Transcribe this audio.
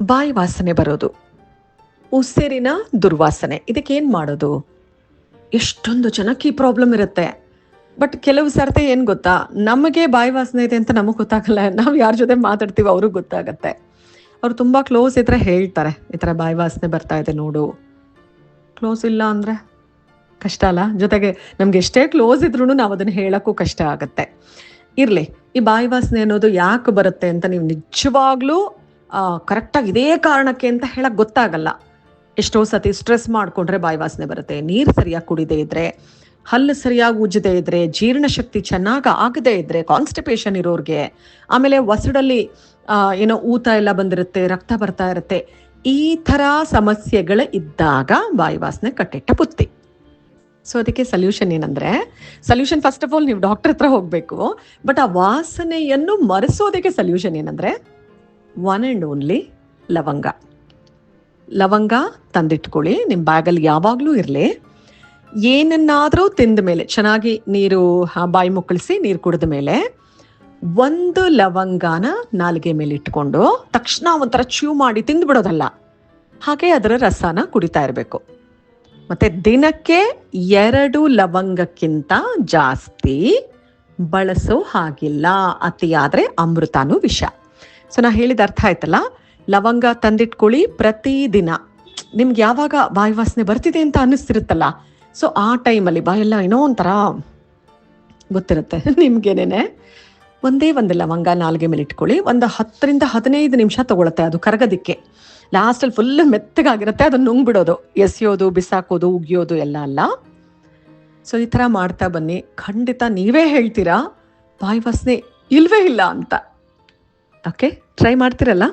ಬಾಯಿ ವಾಸನೆ ಬರೋದು, ಉಸಿರಿನ ದುರ್ವಾಸನೆ, ಇದಕ್ಕೇನು ಮಾಡೋದು? ಎಷ್ಟೊಂದು ಜನಕ್ಕೆ ಈ ಪ್ರಾಬ್ಲಮ್ ಇರುತ್ತೆ. ಬಟ್ ಕೆಲವು ಸರ್ತಿ ಏನು ಗೊತ್ತಾ, ನಮಗೆ ಬಾಯಿ ವಾಸನೆ ಇದೆ ಅಂತ ನಮಗೆ ಗೊತ್ತಾಗಲ್ಲ. ನಾವು ಯಾರ ಜೊತೆ ಮಾತಾಡ್ತೀವಿ ಅವ್ರಿಗೆ ಗೊತ್ತಾಗತ್ತೆ. ಅವ್ರು ತುಂಬ ಕ್ಲೋಸ್ ಇದ್ರೆ ಹೇಳ್ತಾರೆ, ಈ ಥರ ಬಾಯಿ ವಾಸನೆ ಬರ್ತಾ ಇದೆ ನೋಡು. ಕ್ಲೋಸ್ ಇಲ್ಲ ಅಂದರೆ ಕಷ್ಟ ಅಲ್ಲ. ಜೊತೆಗೆ ನಮ್ಗೆ ಎಷ್ಟೇ ಕ್ಲೋಸ್ ಇದ್ರೂ ನಾವು ಅದನ್ನು ಹೇಳೋಕ್ಕೂ ಕಷ್ಟ ಆಗುತ್ತೆ. ಇರಲಿ, ಈ ಬಾಯಿ ವಾಸನೆ ಅನ್ನೋದು ಯಾಕೆ ಬರುತ್ತೆ ಅಂತ ನೀವು ನಿಜವಾಗ್ಲೂ ಕರೆಕ್ಟಾಗಿ ಇದೇ ಕಾರಣಕ್ಕೆ ಅಂತ ಹೇಳಕ್ಕೆ ಗೊತ್ತಾಗಲ್ಲ. ಎಷ್ಟೋ ಸತಿ ಸ್ಟ್ರೆಸ್ ಮಾಡಿಕೊಂಡ್ರೆ ಬಾಯಿ ವಾಸನೆ ಬರುತ್ತೆ. ನೀರು ಸರಿಯಾಗಿ ಕುಡಿದೇ ಇದ್ದರೆ, ಹಲ್ಲು ಸರಿಯಾಗಿ ಉಜ್ಜದೇ ಇದ್ದರೆ, ಜೀರ್ಣಶಕ್ತಿ ಚೆನ್ನಾಗಿ ಆಗದೇ ಇದ್ದರೆ, ಕಾನ್ಸ್ಟಿಪೇಷನ್ ಇರೋರಿಗೆ, ಆಮೇಲೆ ಒಸಡಲ್ಲಿ ಏನೋ ಊತ ಎಲ್ಲ ಬಂದಿರುತ್ತೆ, ರಕ್ತ ಬರ್ತಾ ಇರುತ್ತೆ, ಈ ಥರ ಸಮಸ್ಯೆಗಳು ಇದ್ದಾಗ ಬಾಯಿ ವಾಸನೆ ಕಟ್ಟಿಟ್ಟ ಬುತ್ತಿ. ಸೊ ಅದಕ್ಕೆ ಸೊಲ್ಯೂಷನ್ ಏನಂದರೆ, ಸೊಲ್ಯೂಷನ್ ಫಸ್ಟ್ ಆಫ್ ಆಲ್ ನೀವು ಡಾಕ್ಟರ್ ಹತ್ರ ಹೋಗಬೇಕು. ಬಟ್ ಆ ವಾಸನೆಯನ್ನು ಮರೆಸೋದಕ್ಕೆ ಸೊಲ್ಯೂಷನ್ ಏನಂದರೆ ಒನ್ ಆ್ಯಂಡ್ ಓನ್ಲಿ ಲವಂಗ. ಲವಂಗ ತಂದಿಟ್ಕೊಳ್ಳಿ, ನಿಮ್ಮ ಬ್ಯಾಗಲ್ಲಿ ಯಾವಾಗಲೂ ಇರಲಿ. ಏನನ್ನಾದರೂ ತಿಂದ ಮೇಲೆ, ಚೆನ್ನಾಗಿ ನೀರು ಬಾಯಿ ಮುಕ್ಕಳಿಸಿ ನೀರು ಕುಡಿದ ಮೇಲೆ ಒಂದು ಲವಂಗಾನ ನಾಲಿಗೆ ಮೇಲೆ ಇಟ್ಕೊಂಡು ತಕ್ಷಣ ಒಂಥರ ಚ್ಯೂ ಮಾಡಿ ತಿಂದುಬಿಡೋದಲ್ಲ, ಹಾಗೆ ಅದರ ರಸನ ಕುಡಿತಾ ಇರಬೇಕು. ಮತ್ತು ದಿನಕ್ಕೆ 2 ಲವಂಗಕ್ಕಿಂತ ಜಾಸ್ತಿ ಬಳಸೋ ಹಾಗಿಲ್ಲ. ಅತಿಯಾದರೆ ಅಮೃತನೂ ವಿಷ. ಸೊ ನಾ ಹೇಳಿದ ಅರ್ಥ ಆಯ್ತಲ್ಲ. ಲವಂಗ ತಂದಿಟ್ಕೊಳ್ಳಿ ಪ್ರತಿದಿನ. ನಿಮ್ಗೆ ಯಾವಾಗ ಬಾಯಿ ವಾಸನೆ ಬರ್ತಿದೆ ಅಂತ ಅನ್ನಿಸ್ತಿರುತ್ತಲ್ಲ, ಸೊ ಆ ಟೈಮಲ್ಲಿ ಬಾಯೆಲ್ಲ ಏನೋ ಒಂಥರ ಗೊತ್ತಿರುತ್ತೆ ನಿಮ್ಗೇನೇನೆ, ಒಂದೇ ಒಂದು ಲವಂಗ ನಾಲ್ಗೆ ಮೇಲೆ ಇಟ್ಕೊಳ್ಳಿ. ಒಂದು 10 ರಿಂದ 15 ನಿಮಿಷ ತೊಗೊಳುತ್ತೆ ಅದು ಕರಗೋದಕ್ಕೆ. ಲಾಸ್ಟಲ್ಲಿ ಫುಲ್ ಮೆತ್ತಗಾಗಿರುತ್ತೆ, ಅದನ್ನು ನುಂಗ್ಬಿಡೋದು, ಎಸೆಯೋದು, ಬಿಸಾಕೋದು, ಉಗಿಯೋದು ಎಲ್ಲ ಅಲ್ಲ. ಸೊ ಈ ಥರ ಮಾಡ್ತಾ ಬನ್ನಿ, ಖಂಡಿತ ನೀವೇ ಹೇಳ್ತೀರಾ ಬಾಯಿ ವಾಸನೆ ಇಲ್ವೇ ಇಲ್ಲ ಅಂತ. ಓಕೆ, ಟ್ರೈ ಮಾಡ್ತೀರಲ್ಲ.